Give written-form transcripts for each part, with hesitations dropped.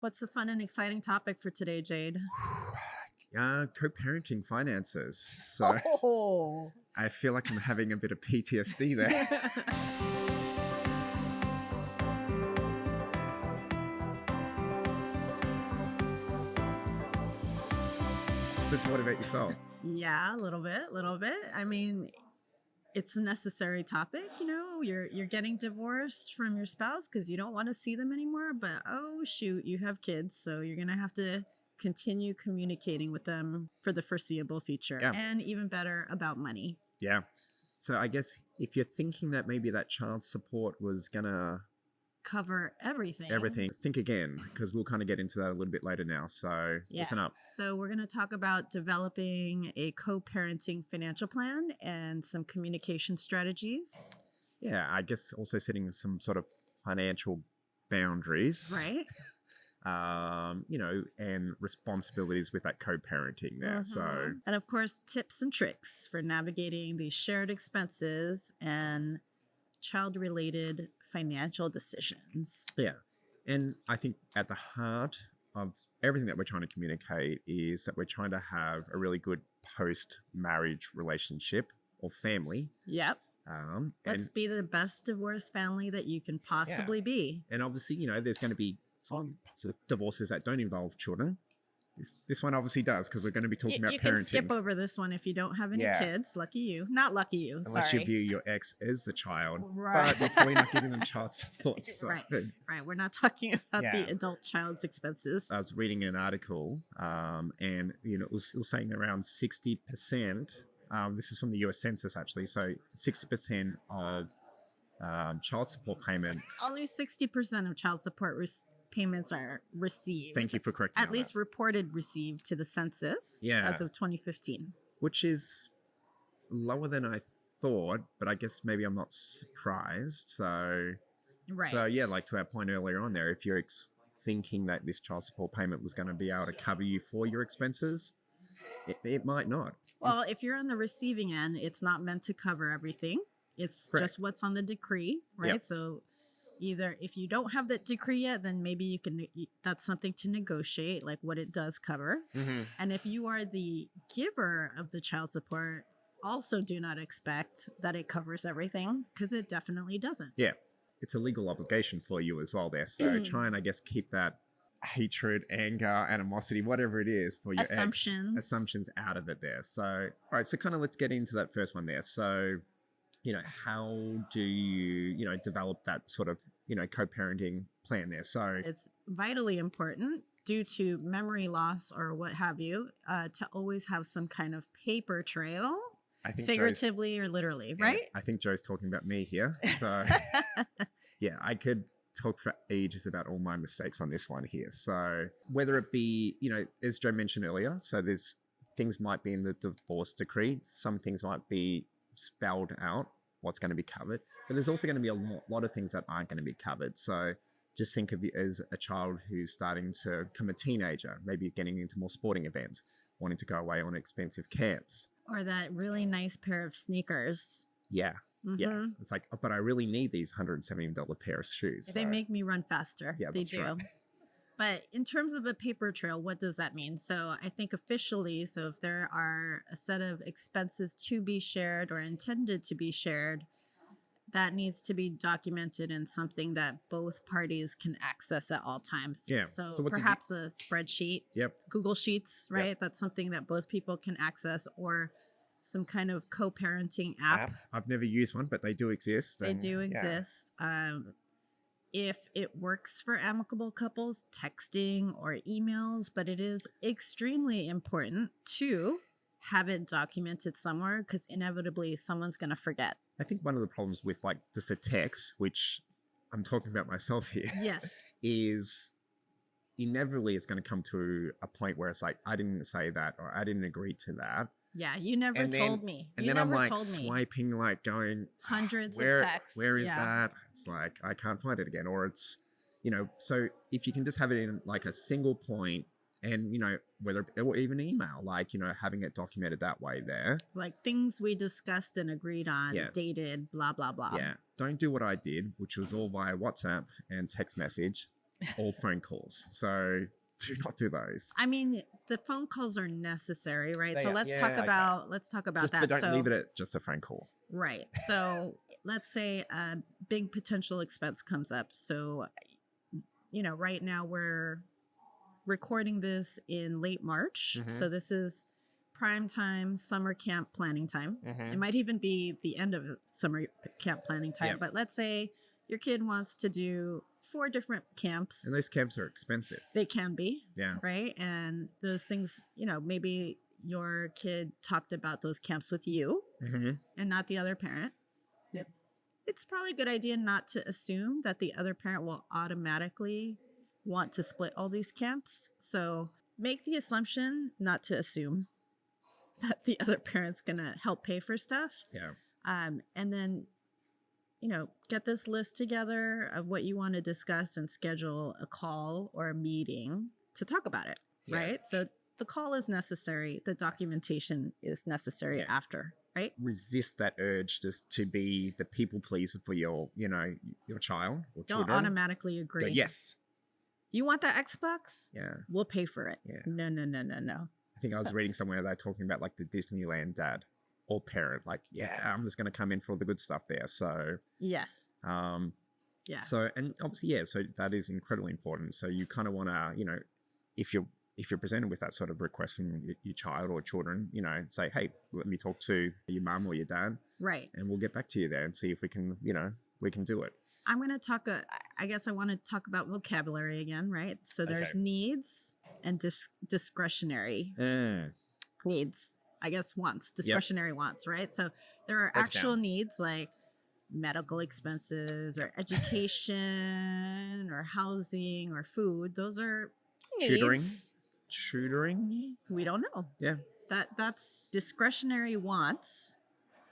What's the fun and exciting topic for today, Jade? Co-parenting finances. So Oh. I feel like I'm having a bit of PTSD there. But what about yourself? Yeah, a little bit. I mean, it's a necessary topic, you're getting divorced from your spouse because you don't want to see them anymore, but oh shoot, you have kids, so you're gonna have to continue communicating with them for the foreseeable future. Yeah. And even better, about money. Yeah. So I guess if you're thinking that maybe that child support was gonna Cover everything. think again, because we'll kind of get into that a little bit later now. So listen up. So we're going to talk about developing a co-parenting financial plan and some communication strategies. Yeah, I guess also setting some sort of financial boundaries. Right. And responsibilities with that co-parenting there. So, and of course, tips and tricks for navigating these shared expenses and child-related financial decisions. Yeah. And I think at the heart of everything that we're trying to communicate is that we're trying to have a really good post-marriage relationship or family. Yep. Let's be the best divorced family that you can possibly be. And obviously, there's going to be some divorces that don't involve children. This one obviously does, because we're going to be talking about parenting. You can skip over this one if you don't have any kids. Lucky you. Not lucky you. Unless you view your ex as the child. Right. But you're probably not giving them child support. So. Right. We're not talking about the adult child's expenses. I was reading an article and it was saying around 60%. This is from the US Census, actually. So 60% of child support payments. Only 60% of child support payments are received. Thank you for correcting At least reported received to the census as of 2015. Which is lower than I thought, but I guess maybe I'm not surprised. So, like to our point earlier on there, if you're thinking that this child support payment was going to be able to cover you for your expenses, it might not. Well, if you're on the receiving end, it's not meant to cover everything. It's just what's on the decree, right? Yep. So either if you don't have that decree yet, then maybe that's something to negotiate, like what it does cover. Mm-hmm. And if you are the giver of the child support, also do not expect that it covers everything, because it definitely doesn't. Yeah. It's a legal obligation for you as well there. So try and, I guess, keep that hatred, anger, animosity, whatever it is for your assumptions out of it there. So, all right. So kind of let's get into that first one there. So, how do you, develop that sort of, co-parenting plan there? So it's vitally important, due to memory loss or what have you, to always have some kind of paper trail, I think figuratively or literally, right? I think Joe's talking about me here. So I could talk for ages about all my mistakes on this one here. So whether it be, as Joe mentioned earlier, so there's things might be in the divorce decree. Some things might be spelled out what's going to be covered, but there's also going to be a lot of things that aren't going to be covered. So just think of you as a child who's starting to become a teenager, maybe getting into more sporting events, wanting to go away on expensive camps, or that really nice pair of sneakers. Yeah. It's like, but I really need these $170 pair of shoes. They make me run faster. Yeah, they do. Right. But in terms of a paper trail, what does that mean? So I think officially, so if there are a set of expenses to be shared or intended to be shared, that needs to be documented in something that both parties can access at all times. Yeah. So perhaps a spreadsheet, Google Sheets, right? Yep. That's something that both people can access, or some kind of co-parenting app. I've never used one, but they do exist. They do exist. If it works for amicable couples, texting or emails, but it is extremely important to have it documented somewhere, because inevitably someone's going to forget. I think one of the problems with like just a text, which I'm talking about myself here, is inevitably it's going to come to a point where it's like, I didn't say that, or I didn't agree to that. Yeah, you never told me. And then I'm like swiping, like going, hundreds of texts. Where is that? It's like, I can't find it again. Or it's, so if you can just have it in like a single point, and, whether, or even email, like, having it documented that way there. Like things we discussed and agreed on, dated, blah, blah, blah. Yeah. Don't do what I did, which was all via WhatsApp and text message. all phone calls. So do not do those. I mean, the phone calls are necessary, right? They So are. let's Yeah, talk okay. about Just, that. but don't So leave it at just a phone call. right. So let's say a big potential expense comes up. So right now we're recording this in late March. Mm-hmm. So this is prime time summer camp planning time. Mm-hmm. It might even be the end of summer camp planning time. Yep. But let's say your kid wants to do 4 different camps. And those camps are expensive. They can be. Yeah. Right. And those things, maybe your kid talked about those camps with you Mm-hmm. and not the other parent. Yep. It's probably a good idea not to assume that the other parent will automatically want to split all these camps. So make the assumption not to assume that the other parent's going to help pay for stuff. Yeah. And then, get this list together of what you want to discuss and schedule a call or a meeting to talk about it. Yeah. Right. So the call is necessary. The documentation is necessary after. Right. Resist that urge just to be the people pleaser for your child or Don't children. automatically agree. Go, yes. You want that Xbox? Yeah. We'll pay for it. Yeah. No. I think I was reading somewhere they're talking about like the Disneyland dad or parent. Like, yeah, I'm just going to come in for all the good stuff there. So, yes. Yeah. So, and obviously, yeah, so that is incredibly important. So you kind of want to, if you're presented with that sort of request from your child or children, say, hey, let me talk to your mum or your dad. Right. And we'll get back to you there and see if we can, we can do it. I'm going to talk, I guess I want to talk about vocabulary again, right? So there's needs and discretionary needs, I guess wants, discretionary wants, right? So there are actual needs like medical expenses or education or housing or food. Those are needs. Tutoring? We don't know. Yeah. That's discretionary wants,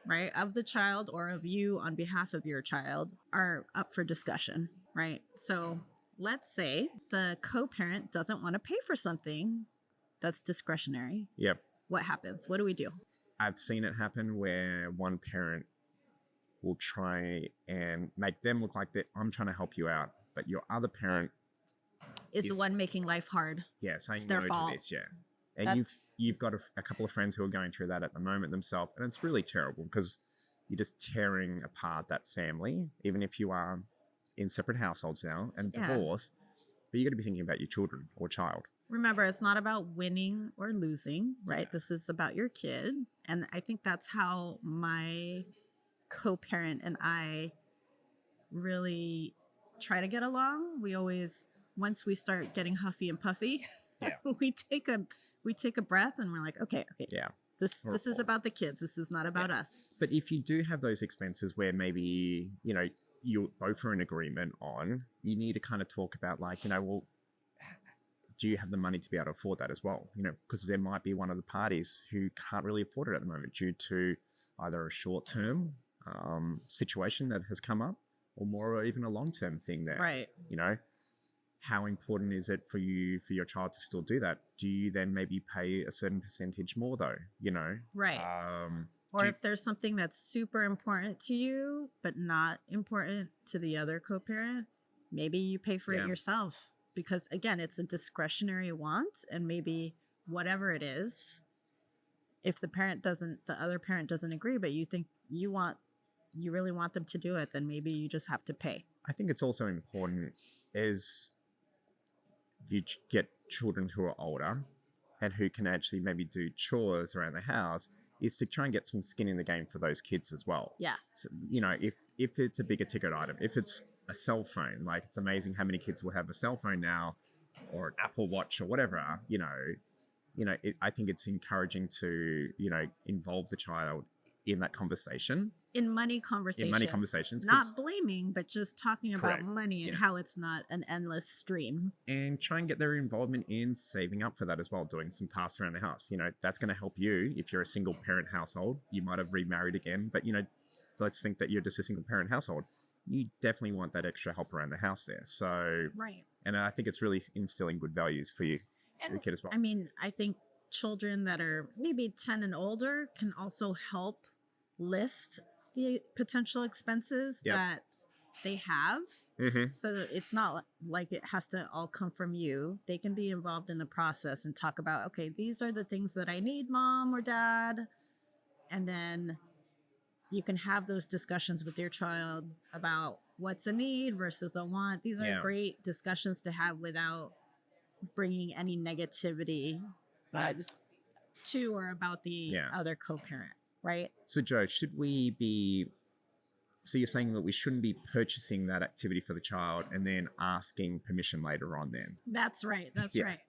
right, of the child or of you on behalf of your child are up for discussion, right? So let's say the co-parent doesn't want to pay for something that's discretionary. Yep. What happens? What do we do? I've seen it happen where one parent will try and make them look like that I'm trying to help you out, but your other parent is the one making life hard. Yeah, saying it's their no fault. to this, yeah. And you've got a couple of friends who are going through that at the moment themselves, and it's really terrible because you're just tearing apart that family, even if you are in separate households now and divorced. But you got to be thinking about your children or child. Remember, it's not about winning or losing, right? Yeah. This is about your kid, and I think that's how my co-parent and I really try to get along. We always, once we start getting huffy and puffy, we take a breath and we're like, okay, yeah, this is about the kids. This is not about us. But if you do have those expenses where maybe you both are in agreement on, you need to kind of talk about like, well, do you have the money to be able to afford that as well? Because there might be one of the parties who can't really afford it at the moment due to either a short-term situation that has come up or more or even a long-term thing there. Right. How important is it for your child to still do that? Do you then maybe pay a certain percentage more though? Right. Or if there's something that's super important to you, but not important to the other co-parent, maybe you pay for it yourself because again, it's a discretionary want and maybe whatever it is, if the other parent doesn't agree, but you think you really want them to do it, then maybe you just have to pay. I think it's also important as you get children who are older and who can actually maybe do chores around the house is to try and get some skin in the game for those kids as well. Yeah. So, if it's a bigger ticket item, if it's a cell phone, like it's amazing how many kids will have a cell phone now or an Apple Watch or whatever, I think it's encouraging to, involve the child in that conversation. In money conversations. Not blaming, but just talking about money and how it's not an endless stream. And try and get their involvement in saving up for that as well, doing some tasks around the house. That's going to help you if you're a single parent household. You might have remarried again, but, let's think that you're just a single parent household. You definitely want that extra help around the house there. So, right. And I think it's really instilling good values for you, your kid as well. I mean, I think children that are maybe 10 and older can also help list the potential expenses that they have. So it's not like it has to all come from you. They can be involved in the process and talk about, okay, these are the things that I need, mom or dad. And then you can have those discussions with your child about what's a need versus a want. These are great discussions to have without bringing any negativity to or about the other co-parent, right? So, Joe, so you're saying that we shouldn't be purchasing that activity for the child and then asking permission later on then? That's right. That's right.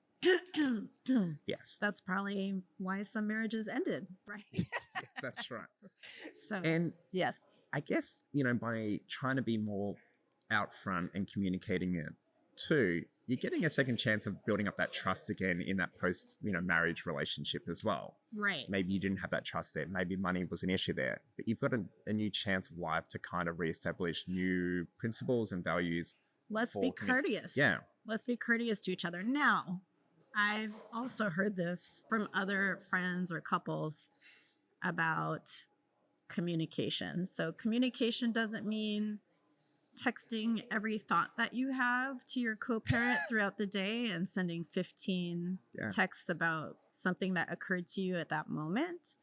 Yes. That's probably why some marriages ended, right? That's right. So, and yes, I guess, by trying to be more out front and communicating it too, you're getting a second chance of building up that trust again in that post, marriage relationship as well. Right. Maybe you didn't have that trust there. Maybe money was an issue there, but you've got a new chance of life to kind of reestablish new principles and values. Let's be courteous. Yeah. Let's be courteous to each other. Now, I've also heard this from other friends or couples about communication. So communication doesn't mean texting every thought that you have to your co-parent throughout the day and sending 15 texts about something that occurred to you at that moment.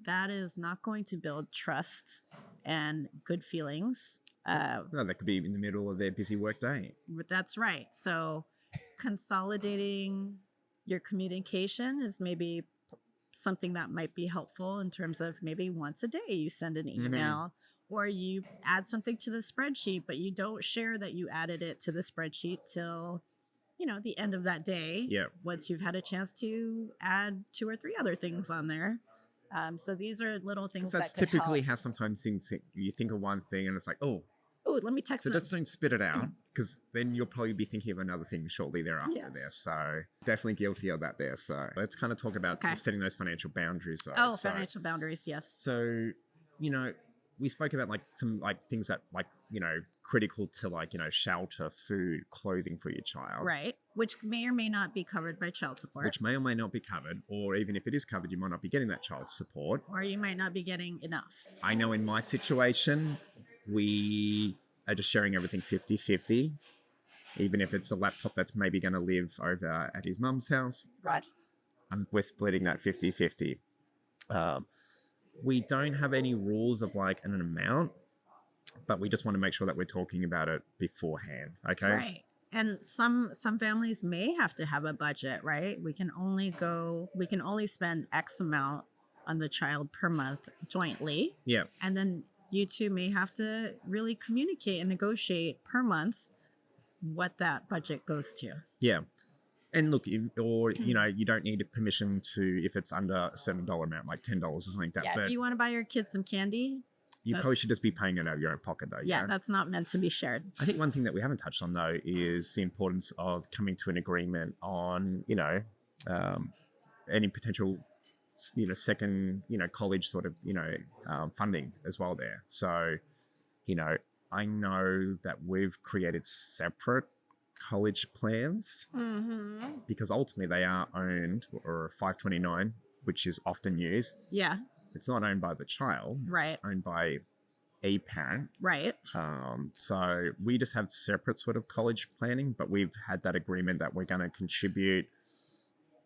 That is not going to build trust and good feelings. No, that could be in the middle of their busy work day. That's right. So consolidating your communication is maybe something that might be helpful in terms of maybe once a day you send an email or you add something to the spreadsheet, but you don't share that you added it to the spreadsheet till, the end of that day. Yeah. Once you've had a chance to add 2 or 3 other things on there. So these are little things that's that could typically help. how sometimes you think of one thing and it's like, oh, let me text so them. just don't spit it out, because then you'll probably be thinking of another thing shortly thereafter there. So definitely guilty of that there. So let's kind of talk about setting those financial boundaries though. Oh, financial boundaries, yes. So, we spoke about some things that critical to shelter, food, clothing for your child. Right. Which may or may not be covered by child support. Which may or may not be covered, or even if it is covered, you might not be getting that child support. Or you might not be getting enough. I know in my situation, we are just sharing everything 50-50. Even if it's a laptop that's maybe going to live over at his mum's house. Right. We're splitting that 50-50. We don't have any rules of an amount, but we just want to make sure that we're talking about it beforehand. Okay. Right. And some families may have to have a budget, right? We can only spend X amount on the child per month jointly. Yeah. And then you two may have to really communicate and negotiate per month what that budget goes to. Yeah. And look, you don't need permission to, if it's under a certain dollar amount, like $10 or something like that. Yeah, but if you want to buy your kids some candy, you probably should just be paying it out of your own pocket though. Yeah, that's not meant to be shared. I think one thing that we haven't touched on though is the importance of coming to an agreement on, any potential, second, college sort of, funding as well there. So, I know that we've created separate college plans because ultimately they are owned, or 529, which is often used. Yeah. It's not owned by the child. Right. It's owned by a parent. Right. So we just have separate sort of college planning, but we've had that agreement that we're going to contribute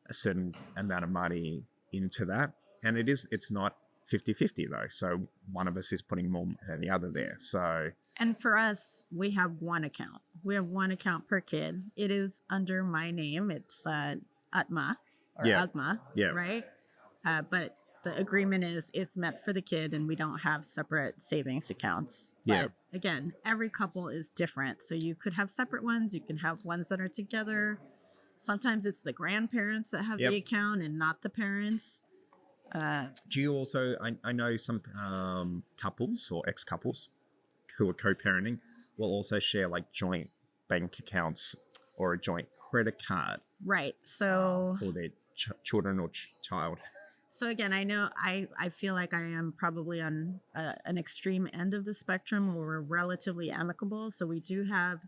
a certain amount of money into that. And it's not 50-50 though. So one of us is putting more than the other there. So. And for us, we have one account. We have one account per kid. It is under my name. It's Utma or Ugma, right? But the agreement is it's meant for the kid and we don't have separate savings accounts. But again, every couple is different. So you could have separate ones. You can have ones that are together. Sometimes it's the grandparents that have the account and not the parents. Do you also, I know some couples or ex-couples who are co-parenting will also share joint bank accounts or a joint credit card. Right. So for their children or child. So again, I know I feel like I am probably on an extreme end of the spectrum where we're relatively amicable. So we do have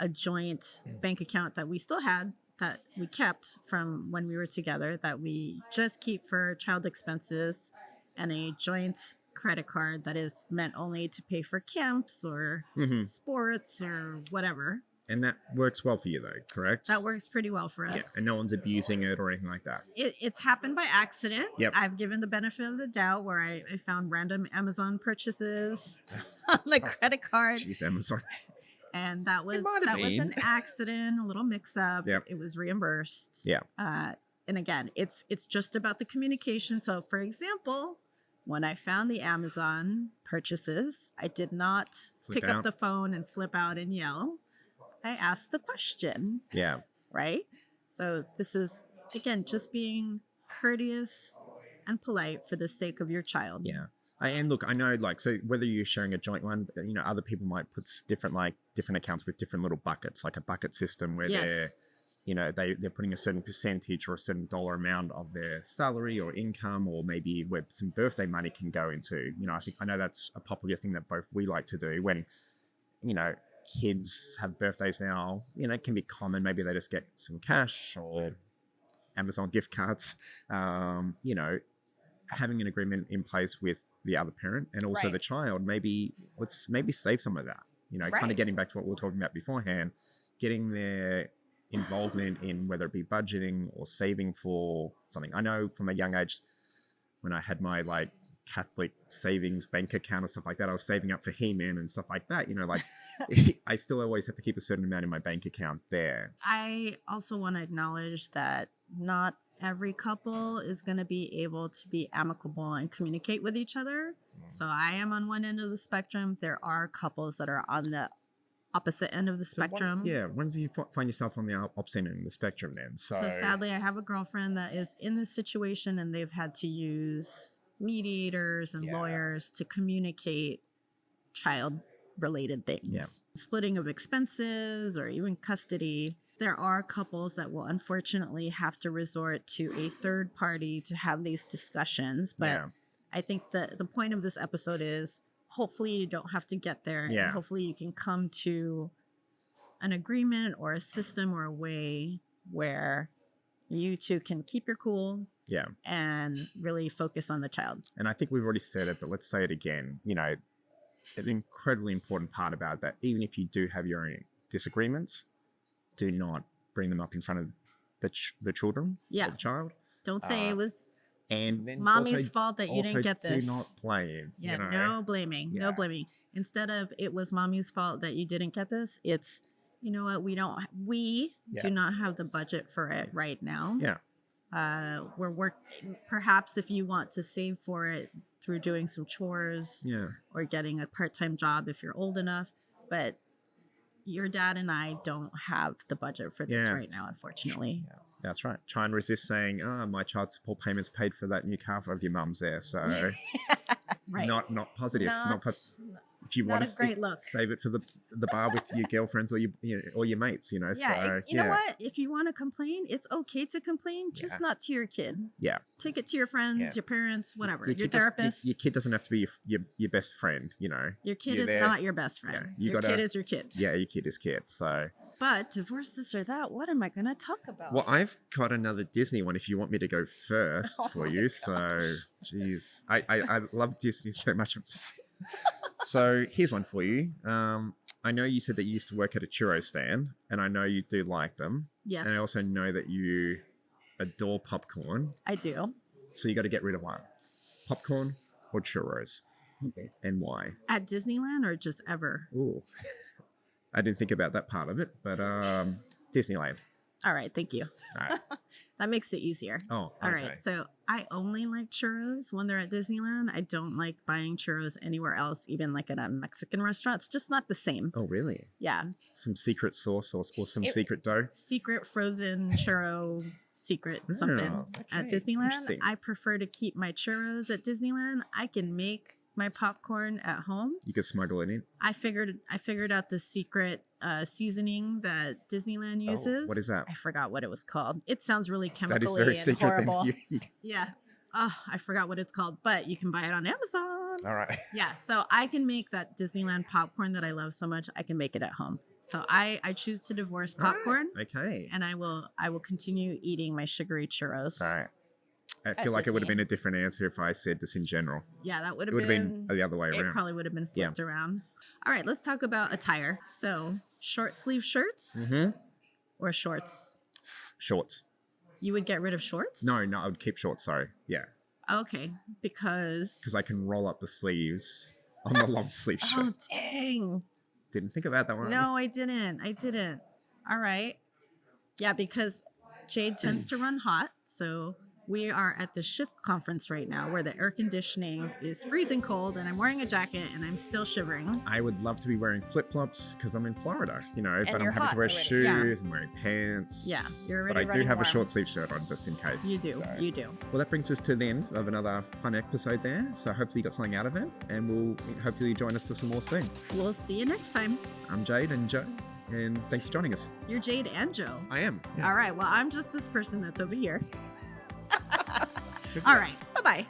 a joint bank account that we still had, that we kept from when we were together, that we just keep for child expenses, and a joint credit card that is meant only to pay for camps or sports or whatever. And that works well for you, though, correct? That works pretty well for us. Yeah, and no one's abusing it or anything like that. It's happened by accident. Yep. I've given the benefit of the doubt where I found random Amazon purchases on the credit card. Jeez, Amazon. And that was an accident, a little mix-up. Yep. It was reimbursed. Yeah. And again, it's just about the communication. So, for example, when I found the Amazon purchases, I did not pick up the phone and flip out and yell. I asked the question. Yeah. Right? So this is, again, just being courteous and polite for the sake of your child. Yeah. And look, I know, like, so whether you're sharing a joint one, you know, other people might put different accounts with different little buckets, like a bucket system where they're, you know, they're putting a certain percentage or a certain dollar amount of their salary or income, or maybe where some birthday money can go into. You know, I know that's a popular thing that both we like to do when, you know, kids have birthdays now. You know, it can be common. Maybe they just get some cash or Amazon gift cards. You know, having an agreement in place with the other parent and also the child, let's save some of that. You know, kind of getting back to what we were talking about beforehand, getting their involvement in whether it be budgeting or saving for something. I know from a young age, when I had my like Catholic savings bank account and stuff like that, I was saving up for He-Man and stuff like that. You know, like I still always have to keep a certain amount in my bank account there. I also want to acknowledge that not every couple is going to be able to be amicable and communicate with each other. So I am on one end of the spectrum. There are couples that are on the opposite end of the spectrum. When do you find yourself on the opposite end of the spectrum then? So sadly, I have a girlfriend that is in this situation, and they've had to use mediators and lawyers to communicate child-related things. Splitting of expenses or even custody. There are couples that will unfortunately have to resort to a third party to have these discussions. But I think the point of this episode is hopefully you don't have to get there. And hopefully you can come to an agreement or a system or a way where you two can keep your cool and really focus on the child. And I think we've already said it, but let's say it again. You know, an incredibly important part about that, even if you do have your own disagreements, do not bring them up in front of the children or the child. Don't say it was and then mommy's fault that you didn't get this. Do not blame. Yeah, you know? no blaming. No blaming. Instead of it was mommy's fault that you didn't get this, it's, you know what, we do not have the budget for it right now. We're working. Perhaps if you want to save for it through doing some chores or getting a part-time job if you're old enough, but your dad and I don't have the budget for this right now, unfortunately. That's right. Try and resist saying, my child support payments paid for that new car of your mum's there. So not positive. If you want to save it for the bar with your girlfriends or your mates, you know. So you know what? If you want to complain, it's okay to complain, just not to your kid. Yeah. Take it to your friends, your parents, whatever. Your therapist. Your kid doesn't have to be your best friend, you know. Your kid is not your best friend. Your kid is your kid. Yeah, your kid is kid. So but divorce this or that, what am I going to talk about? Well, I've got another Disney one if you want me to go first for you. God. So, geez. I love Disney so much. So here's one for you. I know you said that you used to work at a churro stand, and I know you do like them. Yes. And I also know that you adore popcorn. I do. So you got to get rid of one. Popcorn or churros? Okay. And why? At Disneyland or just ever? Ooh. I didn't think about that part of it, but Disneyland. All right, thank you. All right. That makes it easier. Oh, okay. All right, so I only like churros when they're at Disneyland. I don't like buying churros anywhere else, even like at a Mexican restaurant. It's just not the same. Oh, really? Yeah. Some secret sauce or some secret dough? Secret frozen churro something at Disneyland. I prefer to keep my churros at Disneyland. I can make my popcorn at home. You could smuggle it in. I figured out the secret seasoning that Disneyland uses. Oh, what is that? I forgot what it was called. It sounds really chemically that is very and secret horrible. Yeah. Oh, I forgot what it's called, but you can buy it on Amazon. All right. Yeah, so I can make that Disneyland popcorn that I love so much. I can make it at home. So I choose to divorce popcorn. Right. Okay. And I will continue eating my sugary churros. All right. I At feel like it would have Disney. been a different answer if I said just in general. Yeah, that would It have would have been. been the other way It around. probably would have been flipped around. All right, let's talk about attire. So, short sleeve shirts or shorts? Shorts. You would get rid of shorts? No, I would keep shorts. Sorry. Yeah. Okay, because I can roll up the sleeves on the long sleeve shirt. Oh, dang. Didn't think about that one. No, I didn't. All right. Yeah, because Jade tends to run hot. So we are at the shift conference right now where the air conditioning is freezing cold and I'm wearing a jacket and I'm still shivering. I would love to be wearing flip-flops because I'm in Florida, but I'm you're having hot to wear already. shoes, I'm wearing pants. Yeah, you're already But I do running have warm. a short sleeve shirt on just in case. You do. Well, that brings us to the end of another fun episode there. So hopefully you got something out of it and we'll hopefully join us for some more soon. We'll see you next time. I'm Jade and Joe, and thanks for joining us. You're Jade and Joe. I am. Yeah. All right. Well, I'm just this person that's over here. All right. Bye-bye.